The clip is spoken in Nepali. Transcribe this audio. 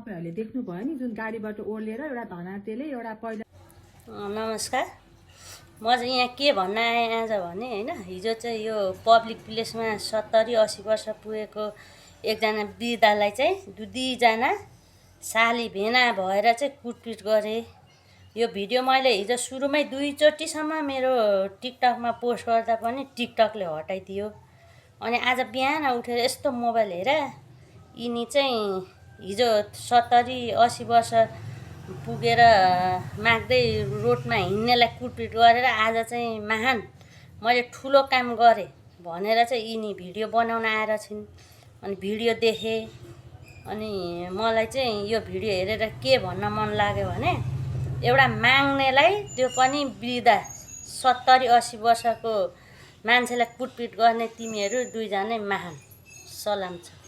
तपाईहरुले देख्नु भयो नि जुन गाडीबाट ओर्लेर एउटा धनातेले एउटा पहिला नमस्कार। म चाहिँ यहाँ के भन्न आएँ आज भने हैन, हिजो चाहिँ यो पब्लिक प्लेसमा 70-80 वर्ष पुगेको एकजना वृद्धलाई चाहिँ दुईजना साली भेना भएर चाहिँ कुटपिट गरे। यो भिडियो मैले हिजो सुरुमै 2 चोटिसम्म मेरो टिकटकमा पोस्ट गर्दा पनि टिकटकले हटाइदियो। अनि आज बिहान उठेर यस्तो मोबाइल हेरे यिनी चाहिँ हिजो 70-80 वर्ष पुगेर माग्दै रोडमा हिँड्नेलाई कुटपिट गरेर आज चाहिँ महान मैले ठुलो काम गरेँ भनेर चाहिँ यिनी भिडियो बनाउन आएर छिन्। अनि भिडियो देखेँ अनि मलाई चाहिँ यो भिडियो हेरेर के भन्न मन लाग्यो भने एउटा माग्नेलाई त्यो पनि वृद्ध 70-80 वर्षको मान्छेलाई कुटपिट गर्ने तिमीहरू दुईजना महान। सलाम छ।